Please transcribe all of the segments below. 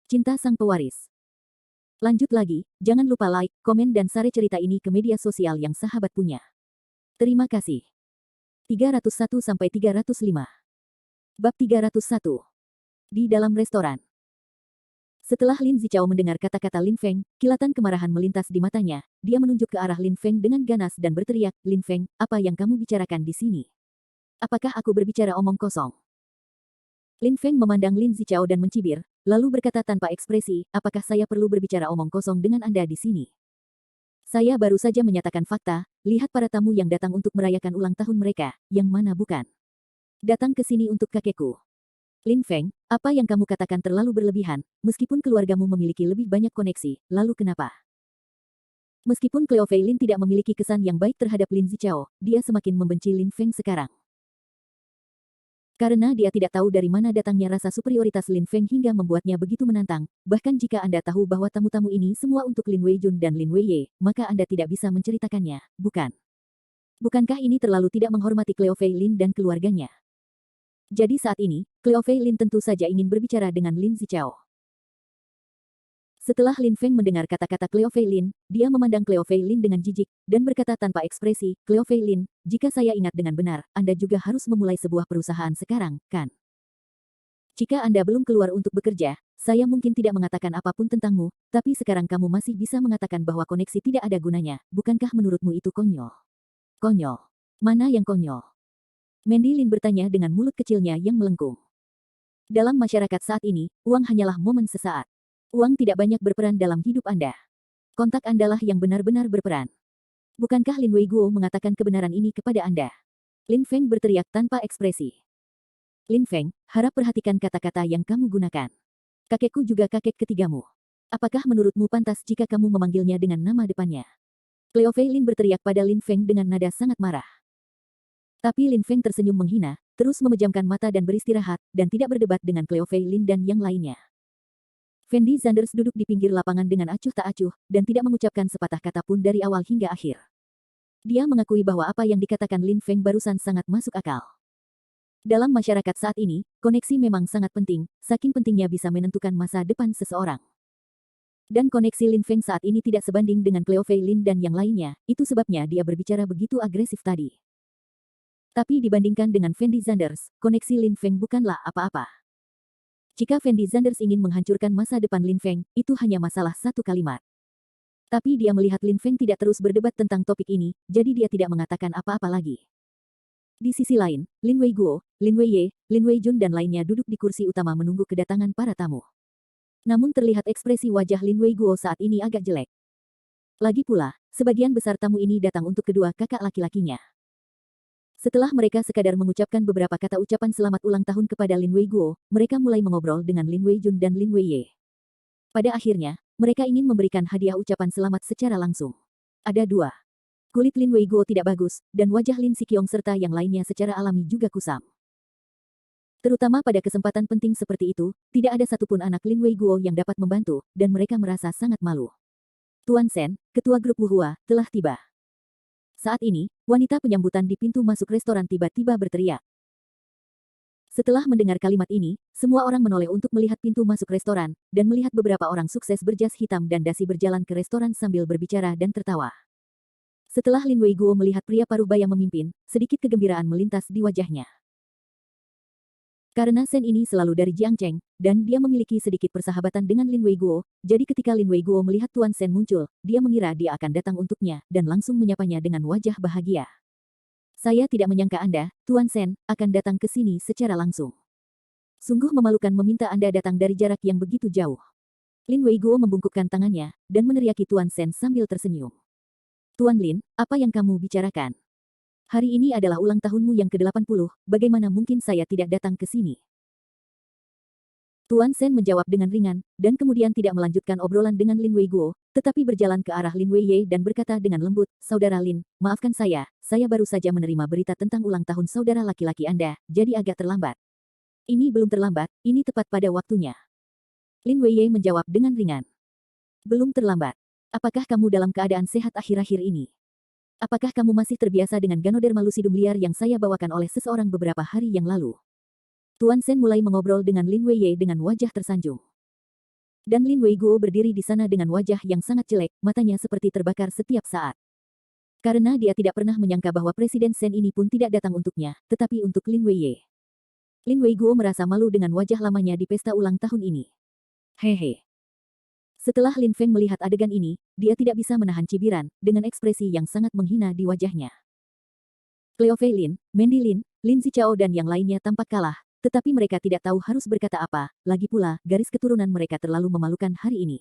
Cinta Sang Pewaris. Lanjut lagi, jangan lupa like, komen dan share cerita ini ke media sosial yang sahabat punya. Terima kasih. 301-305. Bab 301. Di dalam restoran. Setelah Lin Zichao mendengar kata-kata Lin Feng, kilatan kemarahan melintas di matanya. Dia menunjuk ke arah Lin Feng dengan ganas dan berteriak, "Lin Feng, apa yang kamu bicarakan di sini? Apakah aku berbicara omong kosong?" Lin Feng memandang Lin Zichao dan mencibir, lalu berkata tanpa ekspresi, "Apakah saya perlu berbicara omong kosong dengan Anda di sini? Saya baru saja menyatakan fakta, lihat para tamu yang datang untuk merayakan ulang tahun mereka, yang mana bukan datang ke sini untuk kakekku. Lin Feng, apa yang kamu katakan terlalu berlebihan, meskipun keluargamu memiliki lebih banyak koneksi, lalu kenapa?" Meskipun Cleo Fei Lin tidak memiliki kesan yang baik terhadap Lin Zichao, dia semakin membenci Lin Feng sekarang. Karena dia tidak tahu dari mana datangnya rasa superioritas Lin Feng hingga membuatnya begitu menantang. Bahkan jika Anda tahu bahwa tamu-tamu ini semua untuk Lin Weijun dan Lin Weiye, maka Anda tidak bisa menceritakannya, bukan? Bukankah ini terlalu tidak menghormati Cleo Fei Lin dan keluarganya? Jadi saat ini, Cleo Fei Lin tentu saja ingin berbicara dengan Lin Zichao. Setelah Lin Feng mendengar kata-kata Cleo Fei Lin, dia memandang Cleo Fei Lin dengan jijik, dan berkata tanpa ekspresi, "Cleo Fei Lin, jika saya ingat dengan benar, Anda juga harus memulai sebuah perusahaan sekarang, kan? Jika Anda belum keluar untuk bekerja, saya mungkin tidak mengatakan apapun tentangmu, tapi sekarang kamu masih bisa mengatakan bahwa koneksi tidak ada gunanya, bukankah menurutmu itu konyol?" "Konyol? Mana yang konyol?" Mandy Lin bertanya dengan mulut kecilnya yang melengkung. Dalam masyarakat saat ini, uang hanyalah momen sesaat. Uang tidak banyak berperan dalam hidup Anda. Kontak Anda lah yang benar-benar berperan. Bukankah Lin Weiguo mengatakan kebenaran ini kepada Anda? Lin Feng berteriak tanpa ekspresi. "Lin Feng, harap perhatikan kata-kata yang kamu gunakan. Kakekku juga kakek ketigamu. Apakah menurutmu pantas jika kamu memanggilnya dengan nama depannya?" Cleo Fei Lin berteriak pada Lin Feng dengan nada sangat marah. Tapi Lin Feng tersenyum menghina, terus memejamkan mata dan beristirahat, dan tidak berdebat dengan Cleo Fei Lin dan yang lainnya. Fendi Zanders duduk di pinggir lapangan dengan acuh tak acuh, dan tidak mengucapkan sepatah kata pun dari awal hingga akhir. Dia mengakui bahwa apa yang dikatakan Lin Feng barusan sangat masuk akal. Dalam masyarakat saat ini, koneksi memang sangat penting, saking pentingnya bisa menentukan masa depan seseorang. Dan koneksi Lin Feng saat ini tidak sebanding dengan Cleo Fei Lin dan yang lainnya, itu sebabnya dia berbicara begitu agresif tadi. Tapi dibandingkan dengan Fendi Zanders, koneksi Lin Feng bukanlah apa-apa. Jika Fendi Zanders ingin menghancurkan masa depan Lin Feng, itu hanya masalah satu kalimat. Tapi dia melihat Lin Feng tidak terus berdebat tentang topik ini, jadi dia tidak mengatakan apa-apa lagi. Di sisi lain, Lin Weiguo, Lin Weiye, Lin Weijun dan lainnya duduk di kursi utama menunggu kedatangan para tamu. Namun terlihat ekspresi wajah Lin Weiguo saat ini agak jelek. Lagi pula, sebagian besar tamu ini datang untuk kedua kakak laki-lakinya. Setelah mereka sekadar mengucapkan beberapa kata ucapan selamat ulang tahun kepada Lin Weiguo, mereka mulai mengobrol dengan Lin Weijun dan Lin Weiye. Pada akhirnya, mereka ingin memberikan hadiah ucapan selamat secara langsung. Ada dua. Kulit Lin Weiguo tidak bagus, dan wajah Lin Sikyong serta yang lainnya secara alami juga kusam. Terutama pada kesempatan penting seperti itu, tidak ada satupun anak Lin Weiguo yang dapat membantu, dan mereka merasa sangat malu. Tuan Sen, ketua grup Wuhua, telah tiba. Saat ini, wanita penyambutan di pintu masuk restoran tiba-tiba berteriak. Setelah mendengar kalimat ini, semua orang menoleh untuk melihat pintu masuk restoran, dan melihat beberapa orang sukses berjas hitam dan dasi berjalan ke restoran sambil berbicara dan tertawa. Setelah Lin Weiguo melihat pria parubaya memimpin, sedikit kegembiraan melintas di wajahnya. Karena Sen ini selalu dari Jiangcheng, dan dia memiliki sedikit persahabatan dengan Lin Weiguo, jadi ketika Lin Weiguo melihat Tuan Sen muncul, dia mengira dia akan datang untuknya, dan langsung menyapanya dengan wajah bahagia. "Saya tidak menyangka Anda, Tuan Sen, akan datang ke sini secara langsung. Sungguh memalukan meminta Anda datang dari jarak yang begitu jauh." Lin Weiguo membungkukkan tangannya, dan meneriaki Tuan Sen sambil tersenyum. "Tuan Lin, apa yang kamu bicarakan? Hari ini adalah ulang tahunmu yang ke-80, bagaimana mungkin saya tidak datang ke sini?" Tuan Sen menjawab dengan ringan, dan kemudian tidak melanjutkan obrolan dengan Lin Weiguo, tetapi berjalan ke arah Lin Weiye dan berkata dengan lembut, "Saudara Lin, maafkan saya baru saja menerima berita tentang ulang tahun saudara laki-laki Anda, jadi agak terlambat." "Ini belum terlambat, ini tepat pada waktunya." Lin Weiye menjawab dengan ringan. "Belum terlambat. Apakah kamu dalam keadaan sehat akhir-akhir ini? Apakah kamu masih terbiasa dengan Ganoderma lucidum liar yang saya bawakan oleh seseorang beberapa hari yang lalu?" Tuan Sen mulai mengobrol dengan Lin Weiye dengan wajah tersanjung. Dan Lin Weiguo berdiri di sana dengan wajah yang sangat jelek, matanya seperti terbakar setiap saat. Karena dia tidak pernah menyangka bahwa Presiden Shen ini pun tidak datang untuknya, tetapi untuk Lin Weiye. Lin Weiguo merasa malu dengan wajah lamanya di pesta ulang tahun ini. Hehe. Setelah Lin Feng melihat adegan ini, dia tidak bisa menahan cibiran, dengan ekspresi yang sangat menghina di wajahnya. Cleo Fei Lin, Mandy Lin, Lin Zichao dan yang lainnya tampak kalah, tetapi mereka tidak tahu harus berkata apa, lagi pula, garis keturunan mereka terlalu memalukan hari ini.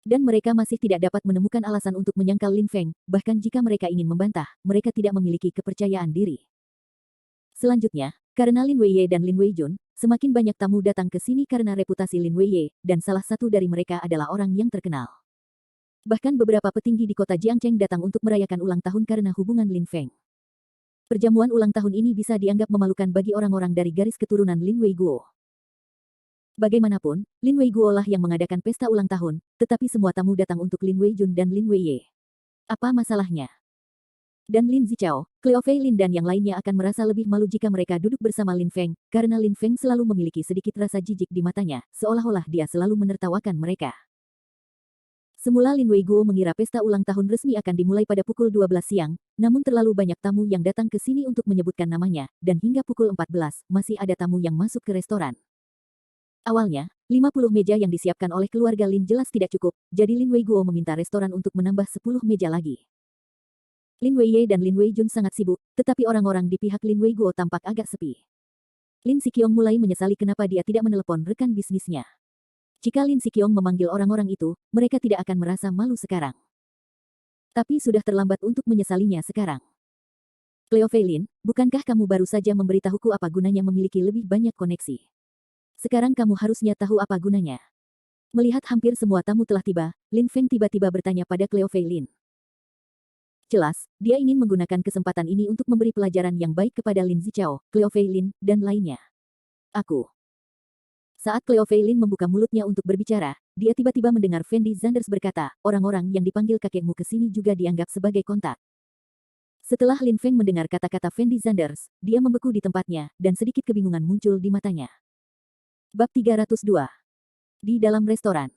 Dan mereka masih tidak dapat menemukan alasan untuk menyangkal Lin Feng, bahkan jika mereka ingin membantah, mereka tidak memiliki kepercayaan diri. Selanjutnya, karena Lin Weiye dan Lin Weijun, semakin banyak tamu datang ke sini karena reputasi Lin Weiye, dan salah satu dari mereka adalah orang yang terkenal. Bahkan beberapa petinggi di kota Jiangcheng datang untuk merayakan ulang tahun karena hubungan Lin Feng. Perjamuan ulang tahun ini bisa dianggap memalukan bagi orang-orang dari garis keturunan Lin Weiguo. Bagaimanapun, Lin Weiguo lah yang mengadakan pesta ulang tahun, tetapi semua tamu datang untuk Lin Weijun dan Lin Weiye. Apa masalahnya? Dan Lin Zichao, Cleo Fei Lin dan yang lainnya akan merasa lebih malu jika mereka duduk bersama Lin Feng, karena Lin Feng selalu memiliki sedikit rasa jijik di matanya, seolah-olah dia selalu menertawakan mereka. Semula Lin Weiguo mengira pesta ulang tahun resmi akan dimulai pada pukul 12 siang, namun terlalu banyak tamu yang datang ke sini untuk menyebutkan namanya, dan hingga pukul 14, masih ada tamu yang masuk ke restoran. Awalnya, 50 meja yang disiapkan oleh keluarga Lin jelas tidak cukup, jadi Lin Weiguo meminta restoran untuk menambah 10 meja lagi. Lin Weiye dan Lin Weijun sangat sibuk, tetapi orang-orang di pihak Lin Weiguo tampak agak sepi. Lin Siqiong mulai menyesali kenapa dia tidak menelepon rekan bisnisnya. Jika Lin Siqiong memanggil orang-orang itu, mereka tidak akan merasa malu sekarang. Tapi sudah terlambat untuk menyesalinya sekarang. Cleo Fei Lin, bukankah kamu baru saja memberitahuku apa gunanya memiliki lebih banyak koneksi? Sekarang kamu harusnya tahu apa gunanya. Melihat hampir semua tamu telah tiba, Lin Feng tiba-tiba bertanya pada Cleo Fei Lin. Jelas, dia ingin menggunakan kesempatan ini untuk memberi pelajaran yang baik kepada Lin Zichao, Cleo Fei Lin, dan lainnya. Saat Cleo Fei Lin membuka mulutnya untuk berbicara, dia tiba-tiba mendengar Fendi Zanders berkata, orang-orang yang dipanggil kakekmu ke sini juga dianggap sebagai kontak. Setelah Lin Feng mendengar kata-kata Fendi Zanders, dia membeku di tempatnya, dan sedikit kebingungan muncul di matanya. Bab 302. Di dalam restoran.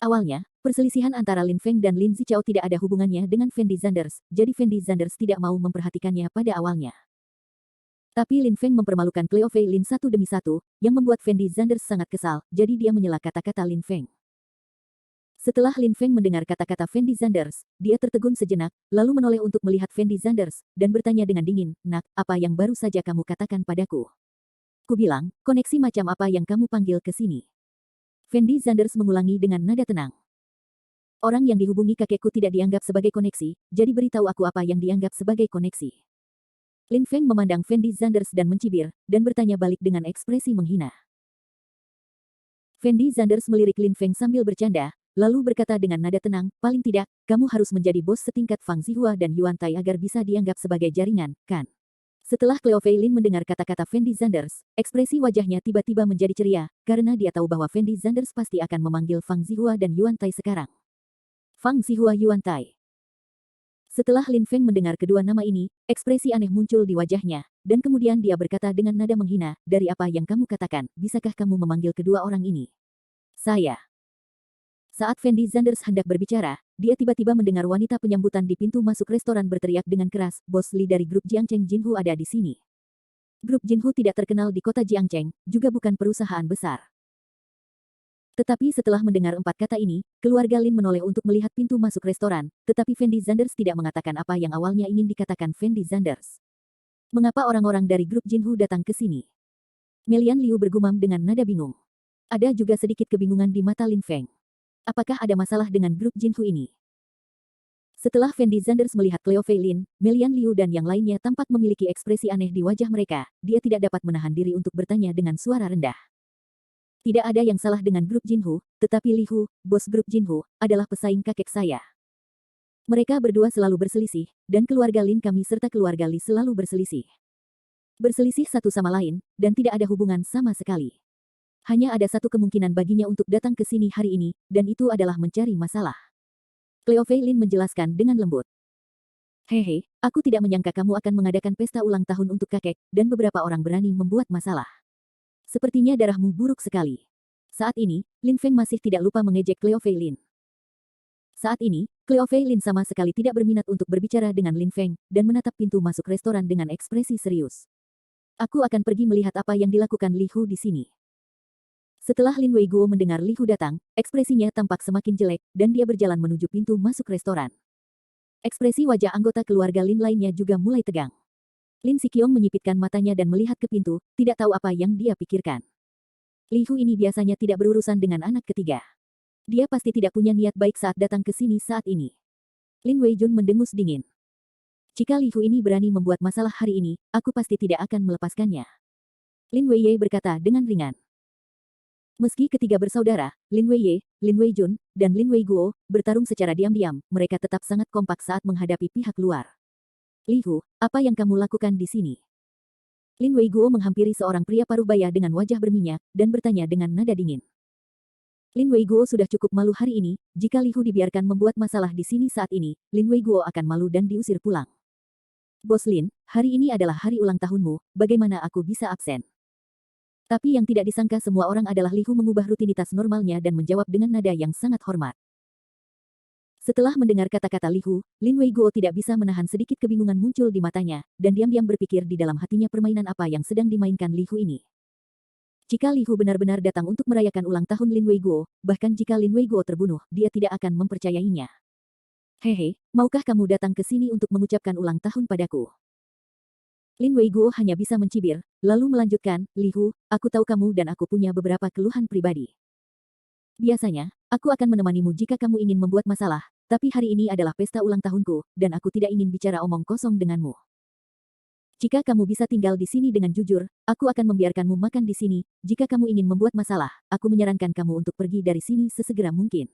Awalnya, perselisihan antara Lin Feng dan Lin Zichao tidak ada hubungannya dengan Fendi Zanders, jadi Fendi Zanders tidak mau memperhatikannya pada awalnya. Tapi Lin Feng mempermalukan Cleo Fei Lin satu demi satu, yang membuat Fendi Zanders sangat kesal, jadi dia menyela kata-kata Lin Feng. Setelah Lin Feng mendengar kata-kata Fendi Zanders, dia tertegun sejenak, lalu menoleh untuk melihat Fendi Zanders, dan bertanya dengan dingin, "Nak, apa yang baru saja kamu katakan padaku?" "Kubilang, koneksi macam apa yang kamu panggil ke sini?" Fendi Zanders mengulangi dengan nada tenang. "Orang yang dihubungi kakekku tidak dianggap sebagai koneksi, jadi beritahu aku apa yang dianggap sebagai koneksi." Lin Feng memandang Fendi Zanders dan mencibir, dan bertanya balik dengan ekspresi menghina. Fendi Zanders melirik Lin Feng sambil bercanda, lalu berkata dengan nada tenang, "Paling tidak, kamu harus menjadi bos setingkat Fang Zihua dan Yuan Tai agar bisa dianggap sebagai jaringan, kan?" Setelah Cleo Fei Lin mendengar kata-kata Fendi Zanders, ekspresi wajahnya tiba-tiba menjadi ceria, karena dia tahu bahwa Fendi Zanders pasti akan memanggil Fang Zihua dan Yuan Tai sekarang. Fang Zihua Yuan Tai. Setelah Lin Feng mendengar kedua nama ini, ekspresi aneh muncul di wajahnya, dan kemudian dia berkata dengan nada menghina, "Dari apa yang kamu katakan, bisakah kamu memanggil kedua orang ini?" "Saya." Saat Fendi Zanders hendak berbicara, dia tiba-tiba mendengar wanita penyambutan di pintu masuk restoran berteriak dengan keras, "Bos Li dari grup Jiangcheng Jinhu ada di sini." Grup Jinhu tidak terkenal di kota Jiangcheng, juga bukan perusahaan besar. Tetapi setelah mendengar empat kata ini, keluarga Lin menoleh untuk melihat pintu masuk restoran, tetapi Fendi Zanders tidak mengatakan apa yang awalnya ingin dikatakan Fendi Zanders. "Mengapa orang-orang dari grup Jinhu datang ke sini?" Melian Liu bergumam dengan nada bingung. Ada juga sedikit kebingungan di mata Lin Feng. Apakah ada masalah dengan grup Jinhu ini? Setelah Fendi Zanders melihat Cleo Fei Lin, Melian Liu dan yang lainnya tampak memiliki ekspresi aneh di wajah mereka, dia tidak dapat menahan diri untuk bertanya dengan suara rendah. "Tidak ada yang salah dengan grup Jinhu, tetapi Li Hu, bos grup Jinhu, adalah pesaing kakek saya. Mereka berdua selalu berselisih, dan keluarga Lin kami serta keluarga Li selalu berselisih. Berselisih satu sama lain, dan tidak ada hubungan sama sekali. Hanya ada satu kemungkinan baginya untuk datang ke sini hari ini, dan itu adalah mencari masalah." Cleo Fei Lin menjelaskan dengan lembut. "Hehe, aku tidak menyangka kamu akan mengadakan pesta ulang tahun untuk kakek, dan beberapa orang berani membuat masalah. Sepertinya darahmu buruk sekali. Saat ini, Lin Feng masih tidak lupa mengejek Cleo Fei Lin. Saat ini, Cleo Fei Lin sama sekali tidak berminat untuk berbicara dengan Lin Feng, dan menatap pintu masuk restoran dengan ekspresi serius. Aku akan pergi melihat apa yang dilakukan Li Hu di sini. Setelah Lin Weiguo mendengar Li Hu datang, ekspresinya tampak semakin jelek, dan dia berjalan menuju pintu masuk restoran. Ekspresi wajah anggota keluarga Lin lainnya juga mulai tegang. Lin Siqiong menyipitkan matanya dan melihat ke pintu, tidak tahu apa yang dia pikirkan. Li Hu ini biasanya tidak berurusan dengan anak ketiga. Dia pasti tidak punya niat baik saat datang ke sini saat ini. Lin Weijun mendengus dingin. Jika Li Hu ini berani membuat masalah hari ini, aku pasti tidak akan melepaskannya. Lin Weiye berkata dengan ringan. Meski ketiga bersaudara, Lin Weiye, Lin Weijun, dan Lin Weiguo, bertarung secara diam-diam, mereka tetap sangat kompak saat menghadapi pihak luar. Li Hu, apa yang kamu lakukan di sini? Lin Weiguo menghampiri seorang pria parubaya dengan wajah berminyak, dan bertanya dengan nada dingin. Lin Weiguo sudah cukup malu hari ini, jika Li Hu dibiarkan membuat masalah di sini saat ini, Lin Weiguo akan malu dan diusir pulang. Bos Lin, hari ini adalah hari ulang tahunmu, bagaimana aku bisa absen? Tapi yang tidak disangka semua orang adalah Li Hu mengubah rutinitas normalnya dan menjawab dengan nada yang sangat hormat. Setelah mendengar kata-kata Li Hu, Lin Weiguo tidak bisa menahan sedikit kebingungan muncul di matanya, dan diam-diam berpikir di dalam hatinya permainan apa yang sedang dimainkan Li Hu ini. Jika Li Hu benar-benar datang untuk merayakan ulang tahun Lin Weiguo, bahkan jika Lin Weiguo terbunuh, dia tidak akan mempercayainya. Hehe, maukah kamu datang ke sini untuk mengucapkan ulang tahun padaku? Lin Weiguo hanya bisa mencibir, lalu melanjutkan, Li Hu, aku tahu kamu dan aku punya beberapa keluhan pribadi. Biasanya, aku akan menemanimu jika kamu ingin membuat masalah, tapi hari ini adalah pesta ulang tahunku, dan aku tidak ingin bicara omong kosong denganmu. Jika kamu bisa tinggal di sini dengan jujur, aku akan membiarkanmu makan di sini. Jika kamu ingin membuat masalah, aku menyarankan kamu untuk pergi dari sini sesegera mungkin.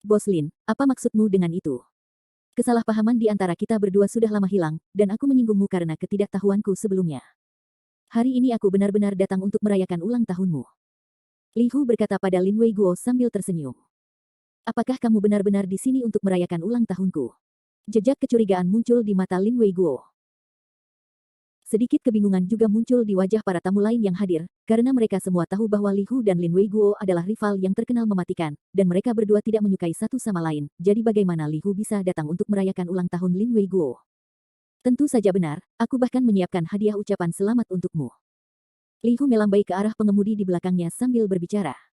Bos Lin, apa maksudmu dengan itu? Kesalahpahaman di antara kita berdua sudah lama hilang, dan aku menyinggungmu karena ketidaktahuanku sebelumnya. Hari ini aku benar-benar datang untuk merayakan ulang tahunmu. Li Hu berkata pada Lin Weiguo sambil tersenyum. Apakah kamu benar-benar di sini untuk merayakan ulang tahunku? Jejak kecurigaan muncul di mata Lin Weiguo. Sedikit kebingungan juga muncul di wajah para tamu lain yang hadir, karena mereka semua tahu bahwa Li Hu dan Lin Weiguo adalah rival yang terkenal mematikan, dan mereka berdua tidak menyukai satu sama lain, jadi bagaimana Li Hu bisa datang untuk merayakan ulang tahun Lin Weiguo? Tentu saja benar, aku bahkan menyiapkan hadiah ucapan selamat untukmu. Li Hu melambai ke arah pengemudi di belakangnya sambil berbicara.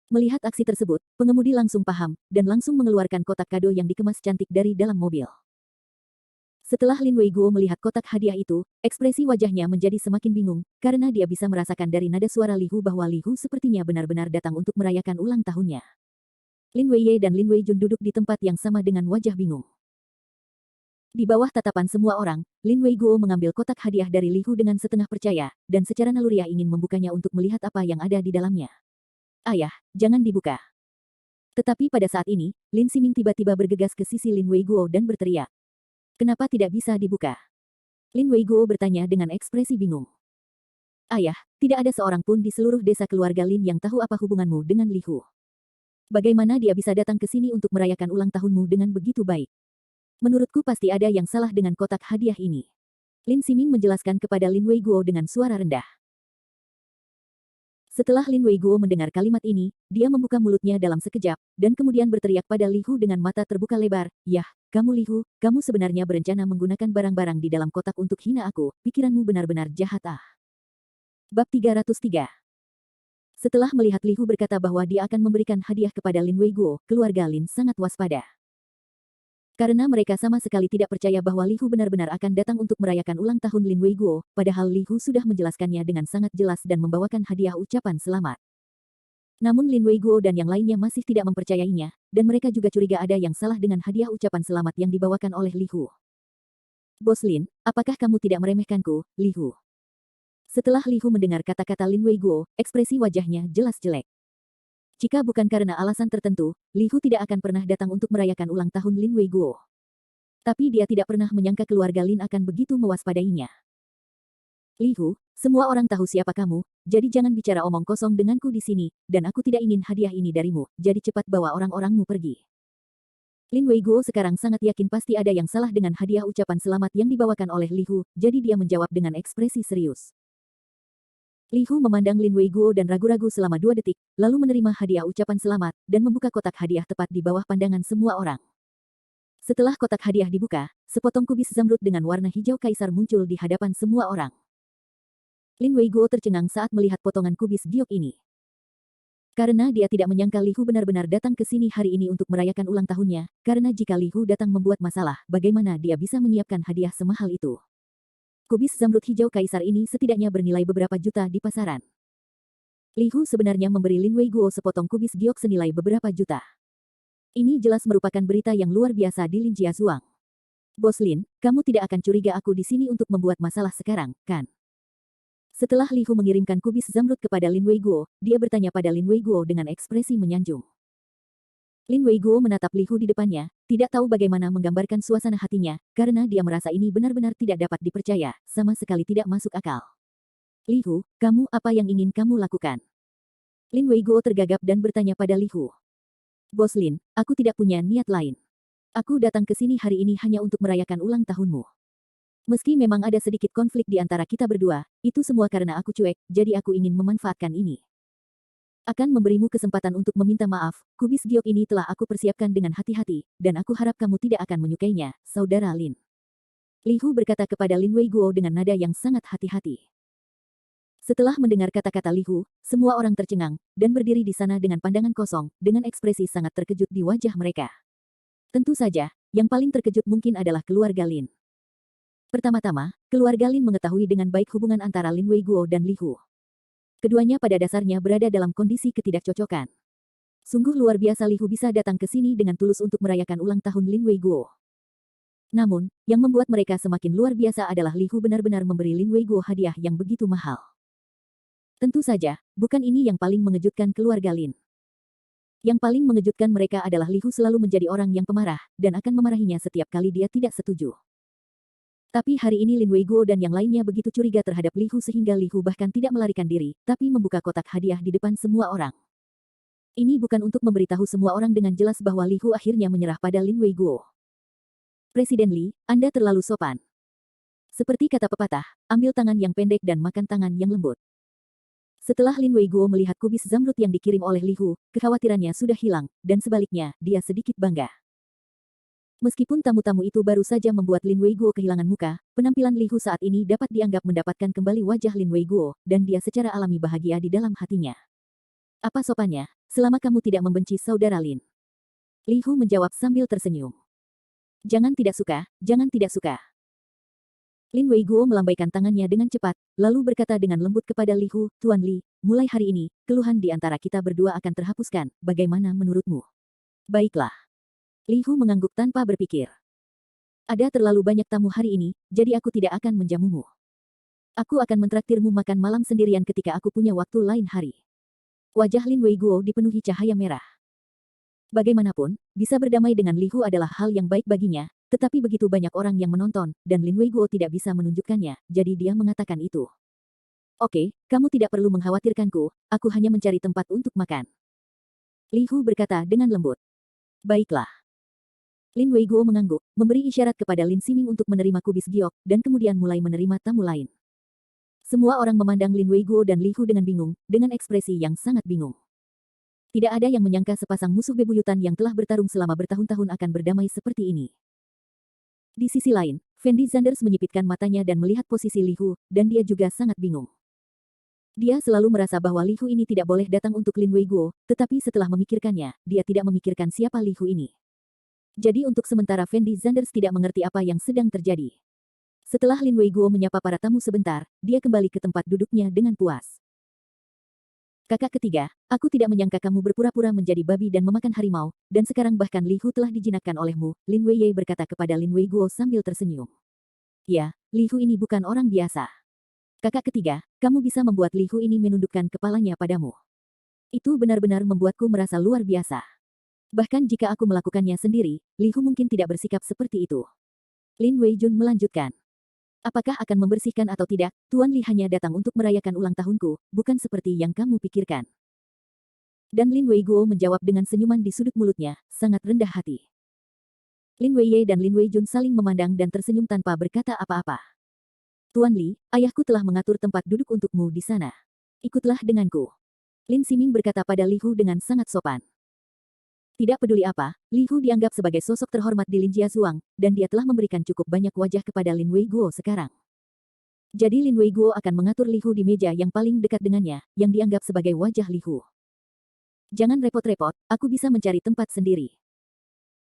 Melihat aksi tersebut, pengemudi langsung paham, dan langsung mengeluarkan kotak kado yang dikemas cantik dari dalam mobil. Setelah Lin Weiguo melihat kotak hadiah itu, ekspresi wajahnya menjadi semakin bingung, karena dia bisa merasakan dari nada suara Li Hu bahwa Li Hu sepertinya benar-benar datang untuk merayakan ulang tahunnya. Lin Weiye dan Lin Weijun duduk di tempat yang sama dengan wajah bingung. Di bawah tatapan semua orang, Lin Weiguo mengambil kotak hadiah dari Li Hu dengan setengah percaya, dan secara naluriah ingin membukanya untuk melihat apa yang ada di dalamnya. Ayah, jangan dibuka. Tetapi pada saat ini, Lin Ximing tiba-tiba bergegas ke sisi Lin Weiguo dan berteriak. Kenapa tidak bisa dibuka? Lin Weiguo bertanya dengan ekspresi bingung. Ayah, tidak ada seorang pun di seluruh desa keluarga Lin yang tahu apa hubunganmu dengan Li Hu. Bagaimana dia bisa datang ke sini untuk merayakan ulang tahunmu dengan begitu baik? Menurutku pasti ada yang salah dengan kotak hadiah ini. Lin Ximing menjelaskan kepada Lin Weiguo dengan suara rendah. Setelah Lin Weiguo mendengar kalimat ini, dia membuka mulutnya dalam sekejap, dan kemudian berteriak pada Li Hu dengan mata terbuka lebar, Yah, kamu Li Hu, kamu sebenarnya berencana menggunakan barang-barang di dalam kotak untuk hina aku, pikiranmu benar-benar jahat ah. Bab 303. Setelah melihat Li Hu berkata bahwa dia akan memberikan hadiah kepada Lin Weiguo, keluarga Lin sangat waspada. Karena mereka sama sekali tidak percaya bahwa Li Hu benar-benar akan datang untuk merayakan ulang tahun Lin Weiguo, padahal Li Hu sudah menjelaskannya dengan sangat jelas dan membawakan hadiah ucapan selamat. Namun Lin Weiguo dan yang lainnya masih tidak mempercayainya, dan mereka juga curiga ada yang salah dengan hadiah ucapan selamat yang dibawakan oleh Li Hu. Bos Lin, apakah kamu tidak meremehkanku, Li Hu? Setelah Li Hu mendengar kata-kata Lin Weiguo, ekspresi wajahnya jelas jelek. Jika bukan karena alasan tertentu, Li Hu tidak akan pernah datang untuk merayakan ulang tahun Lin Weiguo. Tapi dia tidak pernah menyangka keluarga Lin akan begitu mewaspadainya. Li Hu, semua orang tahu siapa kamu, jadi jangan bicara omong kosong denganku di sini, dan aku tidak ingin hadiah ini darimu, jadi cepat bawa orang-orangmu pergi. Lin Weiguo sekarang sangat yakin pasti ada yang salah dengan hadiah ucapan selamat yang dibawakan oleh Li Hu, jadi dia menjawab dengan ekspresi serius. Li Hu memandang Lin Weiguo dan ragu-ragu selama 2 detik, lalu menerima hadiah ucapan selamat, dan membuka kotak hadiah tepat di bawah pandangan semua orang. Setelah kotak hadiah dibuka, sepotong kubis zamrud dengan warna hijau kaisar muncul di hadapan semua orang. Lin Weiguo tercengang saat melihat potongan kubis giok ini. Karena dia tidak menyangka Li Hu benar-benar datang ke sini hari ini untuk merayakan ulang tahunnya, karena jika Li Hu datang membuat masalah, bagaimana dia bisa menyiapkan hadiah semahal itu? Kubis zamrud hijau kaisar ini setidaknya bernilai beberapa juta di pasaran. Li Hu sebenarnya memberi Lin Weiguo sepotong kubis giok senilai beberapa juta. Ini jelas merupakan berita yang luar biasa di Lin Jiazuang. Bos Lin, kamu tidak akan curiga aku di sini untuk membuat masalah sekarang, kan? Setelah Li Hu mengirimkan kubis zamrud kepada Lin Weiguo, dia bertanya pada Lin Weiguo dengan ekspresi menyanjung. Lin Weiguo menatap Li Hu di depannya, tidak tahu bagaimana menggambarkan suasana hatinya, karena dia merasa ini benar-benar tidak dapat dipercaya, sama sekali tidak masuk akal. Li Hu, kamu apa yang ingin kamu lakukan? Lin Weiguo tergagap dan bertanya pada Li Hu. Bos Lin, aku tidak punya niat lain. Aku datang ke sini hari ini hanya untuk merayakan ulang tahunmu. Meski memang ada sedikit konflik di antara kita berdua, itu semua karena aku cuek, jadi aku ingin memanfaatkan ini. Akan memberimu kesempatan untuk meminta maaf, kubis giok ini telah aku persiapkan dengan hati-hati, dan aku harap kamu tidak akan menyukainya, Saudara Lin. Li Hu berkata kepada Lin Weiguo dengan nada yang sangat hati-hati. Setelah mendengar kata-kata Li Hu, semua orang tercengang, dan berdiri di sana dengan pandangan kosong, dengan ekspresi sangat terkejut di wajah mereka. Tentu saja, yang paling terkejut mungkin adalah keluarga Lin. Pertama-tama, keluarga Lin mengetahui dengan baik hubungan antara Lin Weiguo dan Li Hu. Keduanya pada dasarnya berada dalam kondisi ketidakcocokan. Sungguh luar biasa Li Hu bisa datang ke sini dengan tulus untuk merayakan ulang tahun Lin Weiguo. Namun, yang membuat mereka semakin luar biasa adalah Li Hu benar-benar memberi Lin Weiguo hadiah yang begitu mahal. Tentu saja, bukan ini yang paling mengejutkan keluarga Lin. Yang paling mengejutkan mereka adalah Li Hu selalu menjadi orang yang pemarah, dan akan memarahinya setiap kali dia tidak setuju. Tapi hari ini Lin Weiguo dan yang lainnya begitu curiga terhadap Li Hu sehingga Li Hu bahkan tidak melarikan diri, tapi membuka kotak hadiah di depan semua orang. Ini bukan untuk memberitahu semua orang dengan jelas bahwa Li Hu akhirnya menyerah pada Lin Weiguo. Presiden Li, Anda terlalu sopan. Seperti kata pepatah, ambil tangan yang pendek dan makan tangan yang lembut. Setelah Lin Weiguo melihat kubis zamrud yang dikirim oleh Li Hu, kekhawatirannya sudah hilang, dan sebaliknya, dia sedikit bangga. Meskipun tamu-tamu itu baru saja membuat Lin Weiguo kehilangan muka, penampilan Li Hu saat ini dapat dianggap mendapatkan kembali wajah Lin Weiguo, dan dia secara alami bahagia di dalam hatinya. Apa sopannya, selama kamu tidak membenci saudara Lin? Li Hu menjawab sambil tersenyum. Jangan tidak suka, jangan tidak suka. Lin Weiguo melambaikan tangannya dengan cepat, lalu berkata dengan lembut kepada Li Hu, Tuan Li, mulai hari ini, keluhan di antara kita berdua akan terhapuskan, bagaimana menurutmu? Baiklah. Li Hu mengangguk tanpa berpikir. Ada terlalu banyak tamu hari ini, jadi aku tidak akan menjamumu. Aku akan mentraktirmu makan malam sendirian ketika aku punya waktu lain hari. Wajah Lin Weiguo dipenuhi cahaya merah. Bagaimanapun, bisa berdamai dengan Li Hu adalah hal yang baik baginya, tetapi begitu banyak orang yang menonton, dan Lin Weiguo tidak bisa menunjukkannya, jadi dia mengatakan itu. Oke, kamu tidak perlu mengkhawatirkanku, aku hanya mencari tempat untuk makan. Li Hu berkata dengan lembut. Baiklah. Lin Weiguo mengangguk, memberi isyarat kepada Lin Ximing untuk menerima kubis giok, dan kemudian mulai menerima tamu lain. Semua orang memandang Lin Weiguo dan Li Hu dengan bingung, dengan ekspresi yang sangat bingung. Tidak ada yang menyangka sepasang musuh bebuyutan yang telah bertarung selama bertahun-tahun akan berdamai seperti ini. Di sisi lain, Fendi Zanders menyipitkan matanya dan melihat posisi Li Hu, dan dia juga sangat bingung. Dia selalu merasa bahwa Li Hu ini tidak boleh datang untuk Lin Weiguo, tetapi setelah memikirkannya, dia tidak memikirkan siapa Li Hu ini. Jadi untuk sementara Fendi Zanders tidak mengerti apa yang sedang terjadi. Setelah Lin Weiguo menyapa para tamu sebentar, dia kembali ke tempat duduknya dengan puas. Kakak ketiga, aku tidak menyangka kamu berpura-pura menjadi babi dan memakan harimau, dan sekarang bahkan Li Hu telah dijinakkan olehmu, Lin Weiye berkata kepada Lin Weiguo sambil tersenyum. Ya, Li Hu ini bukan orang biasa. Kakak ketiga, kamu bisa membuat Li Hu ini menundukkan kepalanya padamu. Itu benar-benar membuatku merasa luar biasa. Bahkan jika aku melakukannya sendiri, Li Hu mungkin tidak bersikap seperti itu. Lin Weijun melanjutkan. Apakah akan membersihkan atau tidak, Tuan Li hanya datang untuk merayakan ulang tahunku, bukan seperti yang kamu pikirkan. Dan Lin Weiguo menjawab dengan senyuman di sudut mulutnya, sangat rendah hati. Lin Weiye dan Lin Weijun saling memandang dan tersenyum tanpa berkata apa-apa. Tuan Li, ayahku telah mengatur tempat duduk untukmu di sana. Ikutlah denganku. Lin Ximing berkata pada Li Hu dengan sangat sopan. Tidak peduli apa, Li Hu dianggap sebagai sosok terhormat di Lin Jiazuang, dan dia telah memberikan cukup banyak wajah kepada Lin Weiguo sekarang. Jadi Lin Weiguo akan mengatur Li Hu di meja yang paling dekat dengannya, yang dianggap sebagai wajah Li Hu. Jangan repot-repot, aku bisa mencari tempat sendiri.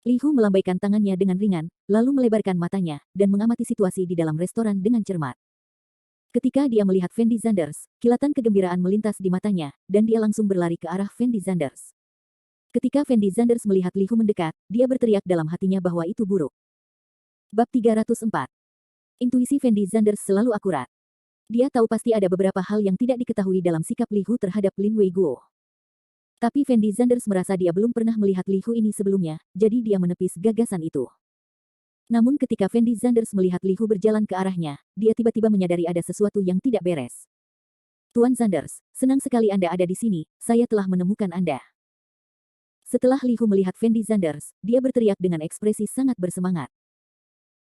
Li Hu melambaikan tangannya dengan ringan, lalu melebarkan matanya, dan mengamati situasi di dalam restoran dengan cermat. Ketika dia melihat Fendi Zanders, kilatan kegembiraan melintas di matanya, dan dia langsung berlari ke arah Fendi Zanders. Ketika Fendi Zanders melihat Li Hu mendekat, dia berteriak dalam hatinya bahwa itu buruk. Bab 304. Intuisi Fendi Zanders selalu akurat. Dia tahu pasti ada beberapa hal yang tidak diketahui dalam sikap Li Hu terhadap Lin Weiguo. Tapi Fendi Zanders merasa dia belum pernah melihat Li Hu ini sebelumnya, jadi dia menepis gagasan itu. Namun ketika Fendi Zanders melihat Li Hu berjalan ke arahnya, dia tiba-tiba menyadari ada sesuatu yang tidak beres. Tuan Zanders, senang sekali Anda ada di sini, saya telah menemukan Anda. Setelah Li Hu melihat Fendi Zanders, dia berteriak dengan ekspresi sangat bersemangat.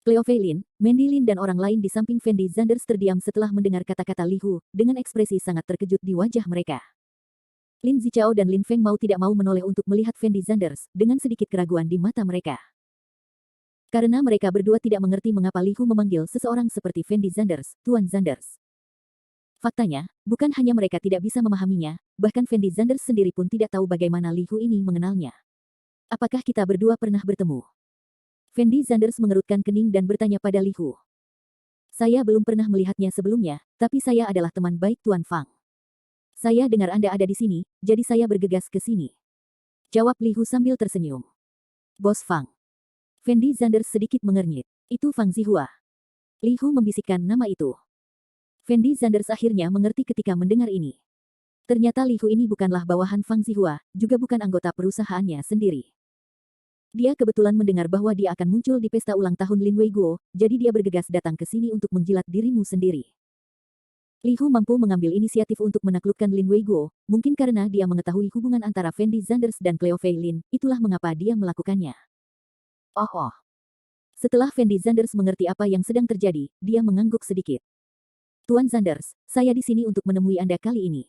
Cleo Fei Lin, Mandy Lin dan orang lain di samping Fendi Zanders terdiam setelah mendengar kata-kata Li Hu, dengan ekspresi sangat terkejut di wajah mereka. Lin Zichao dan Lin Feng mau tidak mau menoleh untuk melihat Fendi Zanders, dengan sedikit keraguan di mata mereka. Karena mereka berdua tidak mengerti mengapa Li Hu memanggil seseorang seperti Fendi Zanders, Tuan Zanders. Faktanya, bukan hanya mereka tidak bisa memahaminya, bahkan Fendi Zanders sendiri pun tidak tahu bagaimana Li Hu ini mengenalnya. Apakah kita berdua pernah bertemu? Fendi Zanders mengerutkan kening dan bertanya pada Li Hu. Saya belum pernah melihatnya sebelumnya, tapi saya adalah teman baik Tuan Fang. Saya dengar Anda ada di sini, jadi saya bergegas ke sini. Jawab Li Hu sambil tersenyum. Bos Fang. Fendi Zanders sedikit mengernyit. Itu Fang Zihua. Li Hu membisikkan nama itu. Fendi Zanders akhirnya mengerti ketika mendengar ini. Ternyata Li Hu ini bukanlah bawahan Fang Zihua, juga bukan anggota perusahaannya sendiri. Dia kebetulan mendengar bahwa dia akan muncul di pesta ulang tahun Lin Weiguo, jadi dia bergegas datang ke sini untuk menjilat dirimu sendiri. Li Hu mampu mengambil inisiatif untuk menaklukkan Lin Weiguo, mungkin karena dia mengetahui hubungan antara Fendi Zanders dan Cleo Fei Lin, itulah mengapa dia melakukannya. Oh. Setelah Fendi Zanders mengerti apa yang sedang terjadi, dia mengangguk sedikit. Tuan Zanders, saya di sini untuk menemui Anda kali ini.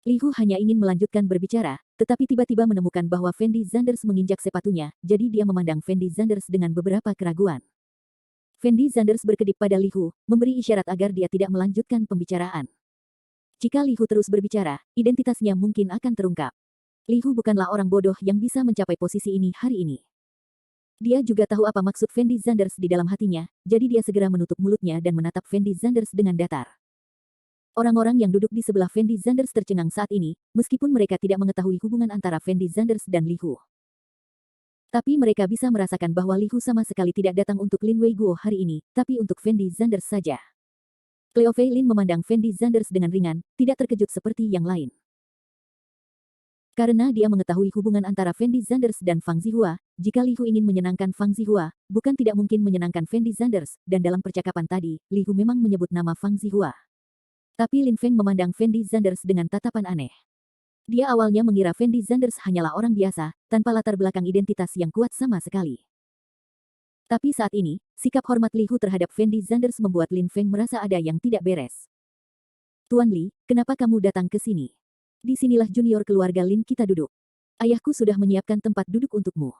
Li Hu hanya ingin melanjutkan berbicara, tetapi tiba-tiba menemukan bahwa Fendi Zanders menginjak sepatunya, jadi dia memandang Fendi Zanders dengan beberapa keraguan. Fendi Zanders berkedip pada Li Hu, memberi isyarat agar dia tidak melanjutkan pembicaraan. Jika Li Hu terus berbicara, identitasnya mungkin akan terungkap. Li Hu bukanlah orang bodoh yang bisa mencapai posisi ini hari ini. Dia juga tahu apa maksud Fendi Zanders di dalam hatinya, jadi dia segera menutup mulutnya dan menatap Fendi Zanders dengan datar. Orang-orang yang duduk di sebelah Fendi Zanders tercengang saat ini, meskipun mereka tidak mengetahui hubungan antara Fendi Zanders dan Li Hu. Tapi mereka bisa merasakan bahwa Li Hu sama sekali tidak datang untuk Lin Weiguo hari ini, tapi untuk Fendi Zanders saja. Cleo Fei Lin memandang Fendi Zanders dengan ringan, tidak terkejut seperti yang lain. Karena dia mengetahui hubungan antara Fendi Zanders dan Fang Zihua, jika Li Hu ingin menyenangkan Fang Zihua, bukan tidak mungkin menyenangkan Fendi Zanders, dan dalam percakapan tadi, Li Hu memang menyebut nama Fang Zihua. Tapi Lin Feng memandang Fendi Zanders dengan tatapan aneh. Dia awalnya mengira Fendi Zanders hanyalah orang biasa, tanpa latar belakang identitas yang kuat sama sekali. Tapi saat ini, sikap hormat Li Hu terhadap Fendi Zanders membuat Lin Feng merasa ada yang tidak beres. Tuan Li, kenapa kamu datang ke sini? Di sinilah junior keluarga Lin kita duduk. Ayahku sudah menyiapkan tempat duduk untukmu.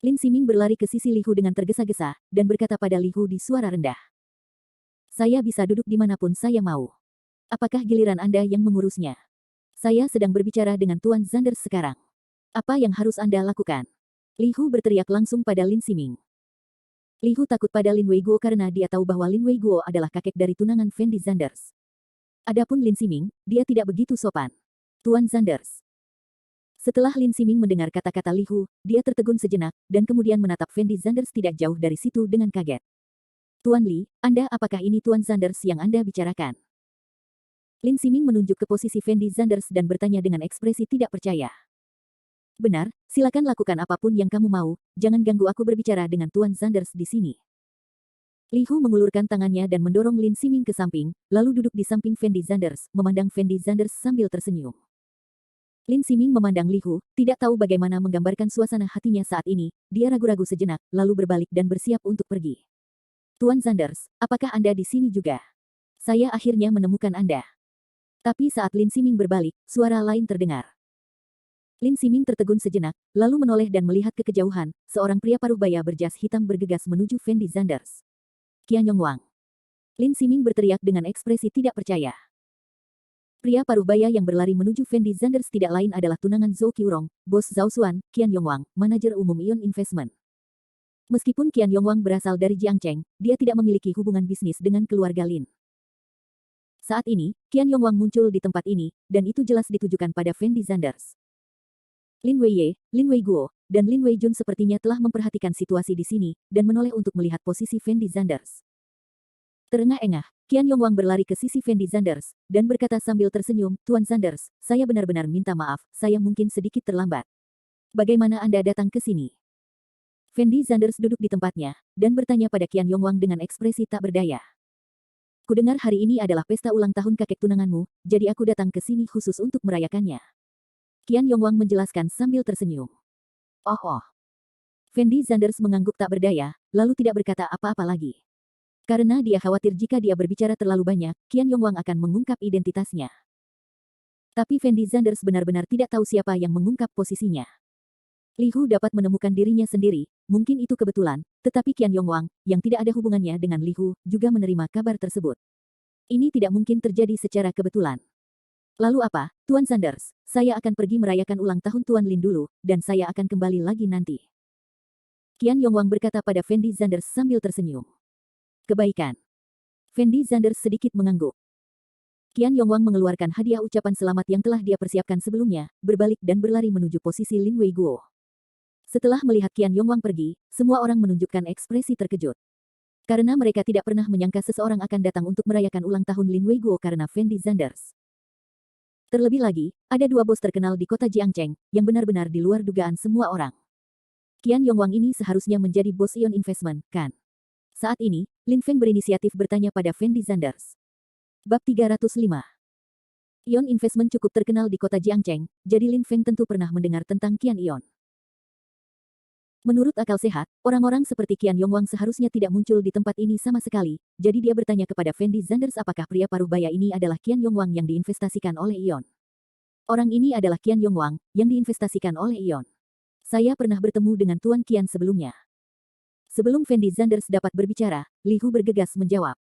Lin Ximing berlari ke sisi Li Hu dengan tergesa-gesa, dan berkata pada Li Hu di suara rendah. Saya bisa duduk dimanapun saya mau. Apakah giliran Anda yang mengurusnya? Saya sedang berbicara dengan Tuan Zanders sekarang. Apa yang harus Anda lakukan? Li Hu berteriak langsung pada Lin Ximing. Li Hu takut pada Lin Weiguo karena dia tahu bahwa Lin Weiguo adalah kakek dari tunangan Fendi Zanders. Adapun Lin Ximing, dia tidak begitu sopan. Tuan Zanders. Setelah Lin Ximing mendengar kata-kata Li Hu, dia tertegun sejenak, dan kemudian menatap Fendi Zanders tidak jauh dari situ dengan kaget. Tuan Li, apakah ini Tuan Zanders yang Anda bicarakan? Lin Ximing menunjuk ke posisi Fendi Zanders dan bertanya dengan ekspresi tidak percaya. Benar, silakan lakukan apapun yang kamu mau, jangan ganggu aku berbicara dengan Tuan Zanders di sini. Li Hu mengulurkan tangannya dan mendorong Lin Ximing ke samping, lalu duduk di samping Fendi Zanders, memandang Fendi Zanders sambil tersenyum. Lin Ximing memandang Li Hu, tidak tahu bagaimana menggambarkan suasana hatinya saat ini, dia ragu-ragu sejenak, lalu berbalik dan bersiap untuk pergi. Tuan Zanders, apakah Anda di sini juga? Saya akhirnya menemukan Anda. Tapi saat Lin Ximing berbalik, suara lain terdengar. Lin Ximing tertegun sejenak, lalu menoleh dan melihat ke kejauhan, seorang pria paruh baya berjas hitam bergegas menuju Fendi Zanders. Qian Yongwang. Lin Ximing berteriak dengan ekspresi tidak percaya. Pria paruh baya yang berlari menuju Fendi Zanders tidak lain adalah tunangan Zhou Qiurong, bos Zhao Xuan, Qian Yongwang, manajer umum Ion Investment. Meskipun Qian Yongwang berasal dari Jiangcheng, dia tidak memiliki hubungan bisnis dengan keluarga Lin. Saat ini, Qian Yongwang muncul di tempat ini, dan itu jelas ditujukan pada Fendi Zanders. Lin Weiye, Lin Weiguo, dan Lin Weijun sepertinya telah memperhatikan situasi di sini, dan menoleh untuk melihat posisi Fendi Zanders. Terengah-engah, Qian Yongwang berlari ke sisi Fendi Zanders, dan berkata sambil tersenyum, Tuan Zanders, saya benar-benar minta maaf, saya mungkin sedikit terlambat. Bagaimana Anda datang ke sini? Fendi Zanders duduk di tempatnya, dan bertanya pada Qian Yongwang dengan ekspresi tak berdaya. Kudengar hari ini adalah pesta ulang tahun kakek tunanganmu, jadi aku datang ke sini khusus untuk merayakannya. Qian Yongwang menjelaskan sambil tersenyum. Oh. Fendi Zanders mengangguk tak berdaya, lalu tidak berkata apa-apa lagi. Karena dia khawatir jika dia berbicara terlalu banyak, Qian Yongwang akan mengungkap identitasnya. Tapi Fendi Zanders benar-benar tidak tahu siapa yang mengungkap posisinya. Li Hu dapat menemukan dirinya sendiri, mungkin itu kebetulan, tetapi Qian Yongwang, yang tidak ada hubungannya dengan Li Hu, juga menerima kabar tersebut. Ini tidak mungkin terjadi secara kebetulan. Lalu apa, Tuan Zanders? Saya akan pergi merayakan ulang tahun Tuan Lin dulu, dan saya akan kembali lagi nanti. Qian Yongwang berkata pada Fendi Zanders sambil tersenyum. Kebaikan. Fendi Zanders sedikit mengangguk. Qian Yongwang mengeluarkan hadiah ucapan selamat yang telah dia persiapkan sebelumnya, berbalik dan berlari menuju posisi Lin Weiguo. Setelah melihat Qian Yongwang pergi, semua orang menunjukkan ekspresi terkejut. Karena mereka tidak pernah menyangka seseorang akan datang untuk merayakan ulang tahun Lin Weiguo karena Fendi Zanders. Terlebih lagi, ada dua bos terkenal di kota Jiangcheng, yang benar-benar di luar dugaan semua orang. Qian Yongwang ini seharusnya menjadi bos Ion Investment, kan? Saat ini, Lin Feng berinisiatif bertanya pada Fendi Zanders. Bab 305. Ion Investment cukup terkenal di kota Jiangcheng, jadi Lin Feng tentu pernah mendengar tentang Qian Ion. Menurut akal sehat, orang-orang seperti Qian Yongwang seharusnya tidak muncul di tempat ini sama sekali, jadi dia bertanya kepada Fendi Zanders apakah pria paruh baya ini adalah Qian Yongwang yang diinvestasikan oleh Ion. Orang ini adalah Qian Yongwang, yang diinvestasikan oleh Ion. Saya pernah bertemu dengan Tuan Qian sebelumnya. Sebelum Fendi Zanders dapat berbicara, Li Hu bergegas menjawab.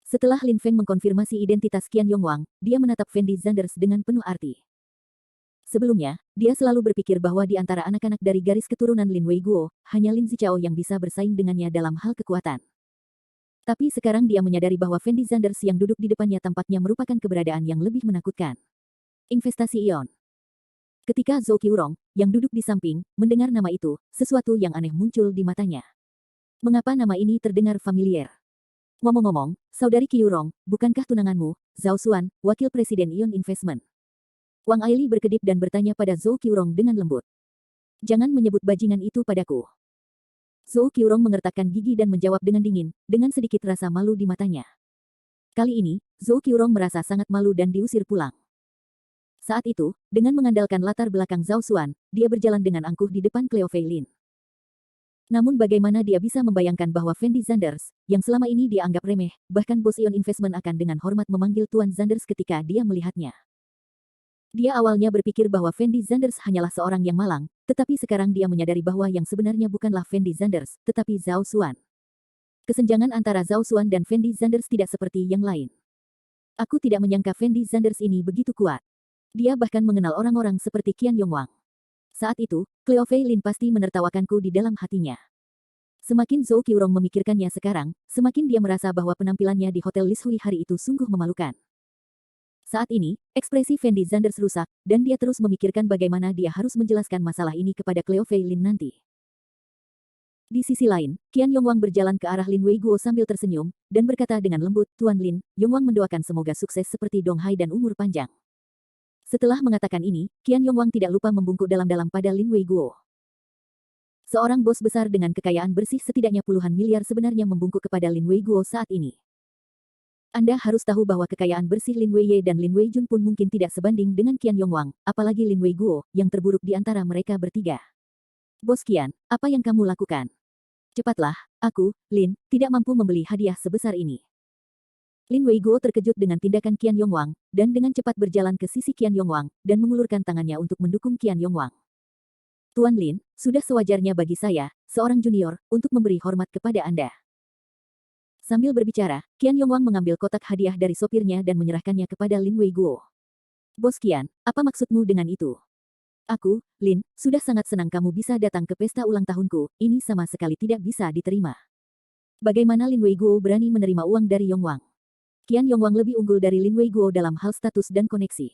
Setelah Lin Feng mengkonfirmasi identitas Qian Yongwang, dia menatap Fendi Zanders dengan penuh arti. Sebelumnya, dia selalu berpikir bahwa di antara anak-anak dari garis keturunan Lin Weiguo, hanya Lin Zichao yang bisa bersaing dengannya dalam hal kekuatan. Tapi sekarang dia menyadari bahwa Fendi Zanders yang duduk di depannya tampaknya merupakan keberadaan yang lebih menakutkan. Investasi Ion. Ketika Zhou Qiurong, yang duduk di samping, mendengar nama itu, sesuatu yang aneh muncul di matanya. Mengapa nama ini terdengar familiar? Ngomong-ngomong, saudari Qiurong, bukankah tunanganmu, Zhao Xuan, wakil presiden Ion Investment? Wang Aili berkedip dan bertanya pada Zhou Qiurong dengan lembut. Jangan menyebut bajingan itu padaku. Zhou Qiurong mengertakkan gigi dan menjawab dengan dingin, dengan sedikit rasa malu di matanya. Kali ini, Zhou Qiurong merasa sangat malu dan diusir pulang. Saat itu, dengan mengandalkan latar belakang Zhao Xuan, dia berjalan dengan angkuh di depan Cleo Fei Lin. Namun bagaimana dia bisa membayangkan bahwa Fendi Zanders, yang selama ini dia anggap remeh, bahkan bos Ion Investment akan dengan hormat memanggil Tuan Zanders ketika dia melihatnya. Dia awalnya berpikir bahwa Fendi Zanders hanyalah seorang yang malang, tetapi sekarang dia menyadari bahwa yang sebenarnya bukanlah Fendi Zanders, tetapi Zhao Xuan. Kesenjangan antara Zhao Xuan dan Fendi Zanders tidak seperti yang lain. Aku tidak menyangka Fendi Zanders ini begitu kuat. Dia bahkan mengenal orang-orang seperti Qian Yongwang. Saat itu, Cleo Fei Lin pasti menertawakanku di dalam hatinya. Semakin Zhou Qiurong memikirkannya sekarang, semakin dia merasa bahwa penampilannya di Hotel Lishui hari itu sungguh memalukan. Saat ini, ekspresi Fendi Zanders rusak, dan dia terus memikirkan bagaimana dia harus menjelaskan masalah ini kepada Cleo Fei Lin nanti. Di sisi lain, Qian Yongwang berjalan ke arah Lin Weiguo sambil tersenyum, dan berkata dengan lembut, Tuan Lin, Yongwang mendoakan semoga sukses seperti Dong Hai dan umur panjang. Setelah mengatakan ini, Qian Yongwang tidak lupa membungkuk dalam-dalam pada Lin Weiguo. Seorang bos besar dengan kekayaan bersih setidaknya puluhan miliar sebenarnya membungkuk kepada Lin Weiguo saat ini. Anda harus tahu bahwa kekayaan bersih Lin Weiye dan Lin Weijun pun mungkin tidak sebanding dengan Qian Yongwang, apalagi Lin Weiguo, yang terburuk di antara mereka bertiga. Bos Qian, apa yang kamu lakukan? Cepatlah, aku, Lin, tidak mampu membeli hadiah sebesar ini. Lin Weiguo terkejut dengan tindakan Qian Yongwang, dan dengan cepat berjalan ke sisi Qian Yongwang, dan mengulurkan tangannya untuk mendukung Qian Yongwang. Tuan Lin, sudah sewajarnya bagi saya, seorang junior, untuk memberi hormat kepada Anda. Sambil berbicara, Qian Yongwang mengambil kotak hadiah dari sopirnya dan menyerahkannya kepada Lin Weiguo. Bos Qian, apa maksudmu dengan itu? Aku, Lin, sudah sangat senang kamu bisa datang ke pesta ulang tahunku, ini sama sekali tidak bisa diterima. Bagaimana Lin Weiguo berani menerima uang dari Yongwang? Qian Yongwang lebih unggul dari Lin Weiguo dalam hal status dan koneksi.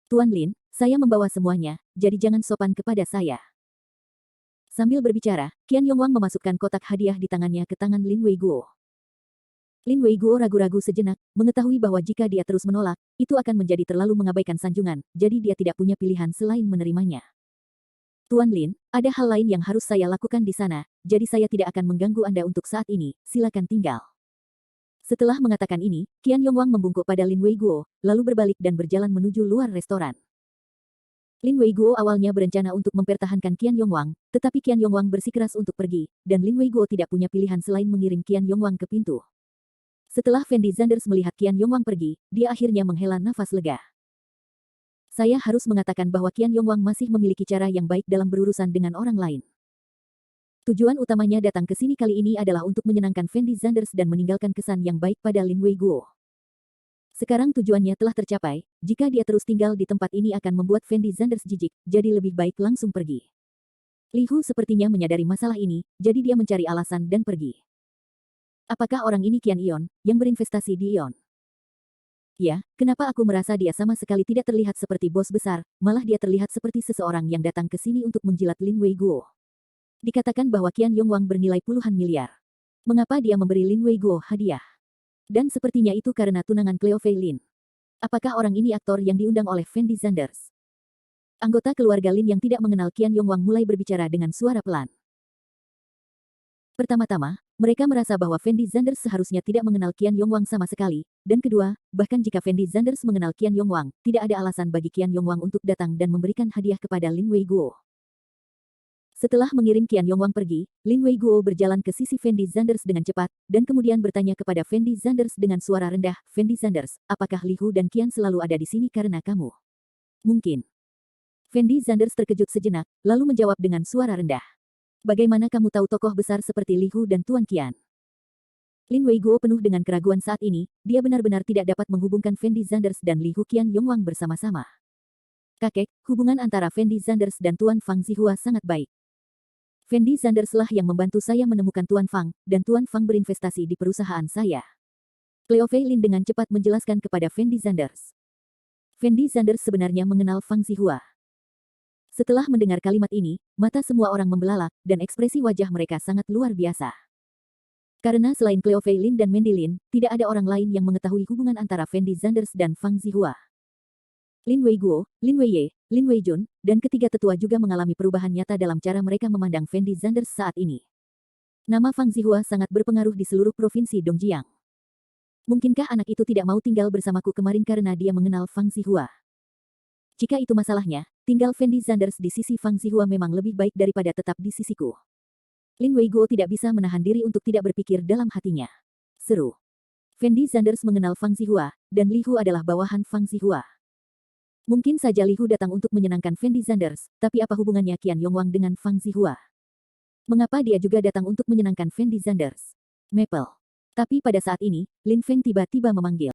Tuan Lin, saya membawa semuanya, jadi jangan sopan kepada saya. Sambil berbicara, Qian Yongwang memasukkan kotak hadiah di tangannya ke tangan Lin Weiguo. Lin Weiguo ragu-ragu sejenak, mengetahui bahwa jika dia terus menolak, itu akan menjadi terlalu mengabaikan sanjungan, jadi dia tidak punya pilihan selain menerimanya. Tuan Lin, ada hal lain yang harus saya lakukan di sana, jadi saya tidak akan mengganggu Anda untuk saat ini, silakan tinggal. Setelah mengatakan ini, Qian Yongwang membungkuk pada Lin Weiguo, lalu berbalik dan berjalan menuju luar restoran. Lin Weiguo awalnya berencana untuk mempertahankan Qian Yongwang, tetapi Qian Yongwang bersikeras untuk pergi, dan Lin Weiguo tidak punya pilihan selain mengirim Qian Yongwang ke pintu. Setelah Fendi Zanders melihat Qian Yongwang pergi, dia akhirnya menghela nafas lega. Saya harus mengatakan bahwa Qian Yongwang masih memiliki cara yang baik dalam berurusan dengan orang lain. Tujuan utamanya datang ke sini kali ini adalah untuk menyenangkan Fendi Zanders dan meninggalkan kesan yang baik pada Lin Weiguo. Sekarang tujuannya telah tercapai, jika dia terus tinggal di tempat ini akan membuat Fendi Zanders jijik, jadi lebih baik langsung pergi. Li Hu sepertinya menyadari masalah ini, jadi dia mencari alasan dan pergi. Apakah orang ini Qian Ion, yang berinvestasi di Ion? Ya, kenapa aku merasa dia sama sekali tidak terlihat seperti bos besar, malah dia terlihat seperti seseorang yang datang ke sini untuk menjilat Lin Weiguo. Dikatakan bahwa Qian Yongwang bernilai puluhan miliar. Mengapa dia memberi Lin Weiguo hadiah? Dan sepertinya itu karena tunangan Cleo Fei Lin. Apakah orang ini aktor yang diundang oleh Fendi Zanders? Anggota keluarga Lin yang tidak mengenal Qian Yongwang mulai berbicara dengan suara pelan. Pertama-tama, mereka merasa bahwa Fendi Zanders seharusnya tidak mengenal Qian Yongwang sama sekali, dan kedua, bahkan jika Fendi Zanders mengenal Qian Yongwang, tidak ada alasan bagi Qian Yongwang untuk datang dan memberikan hadiah kepada Lin Weiguo. Setelah mengirim Qian Yongwang pergi, Lin Weiguo berjalan ke sisi Fendi Zanders dengan cepat, dan kemudian bertanya kepada Fendi Zanders dengan suara rendah, Fendi Zanders, apakah Li Hu dan Qian selalu ada di sini karena kamu? Mungkin. Fendi Zanders terkejut sejenak, lalu menjawab dengan suara rendah. Bagaimana kamu tahu tokoh besar seperti Li Hu dan Tuan Qian? Lin Weiguo penuh dengan keraguan saat ini, dia benar-benar tidak dapat menghubungkan Fendi Zanders dan Li Hu Qian Yongwang bersama-sama. Kakek, hubungan antara Fendi Zanders dan Tuan Fang Zihua sangat baik. Fendi Zanders lah yang membantu saya menemukan Tuan Fang, dan Tuan Fang berinvestasi di perusahaan saya. Cleo Fei Lin dengan cepat menjelaskan kepada Fendi Zanders. Fendi Zanders sebenarnya mengenal Fang Zihua. Setelah mendengar kalimat ini, mata semua orang membelalak, dan ekspresi wajah mereka sangat luar biasa. Karena selain Cleo Fei Lin dan Mandy Lin, tidak ada orang lain yang mengetahui hubungan antara Fendi Zanders dan Fang Zihua. Lin Weiguo, Lin Weiye, Lin Weijun, dan ketiga tetua juga mengalami perubahan nyata dalam cara mereka memandang Fendi Zanders saat ini. Nama Fang Zihua sangat berpengaruh di seluruh provinsi Dongjiang. Mungkinkah anak itu tidak mau tinggal bersamaku kemarin karena dia mengenal Fang Zihua? Jika itu masalahnya, tinggal Fendi Zanders di sisi Fang Zihua memang lebih baik daripada tetap di sisiku. Lin Weiguo tidak bisa menahan diri untuk tidak berpikir dalam hatinya. Seru. Fendi Zanders mengenal Fang Zihua, dan Li Hu adalah bawahan Fang Zihua. Mungkin saja Li Hu datang untuk menyenangkan Fendi Zanders, tapi apa hubungannya Qian Yongwang dengan Fang Zihua? Mengapa dia juga datang untuk menyenangkan Fendi Zanders? Maple. Tapi pada saat ini, Lin Feng tiba-tiba memanggil.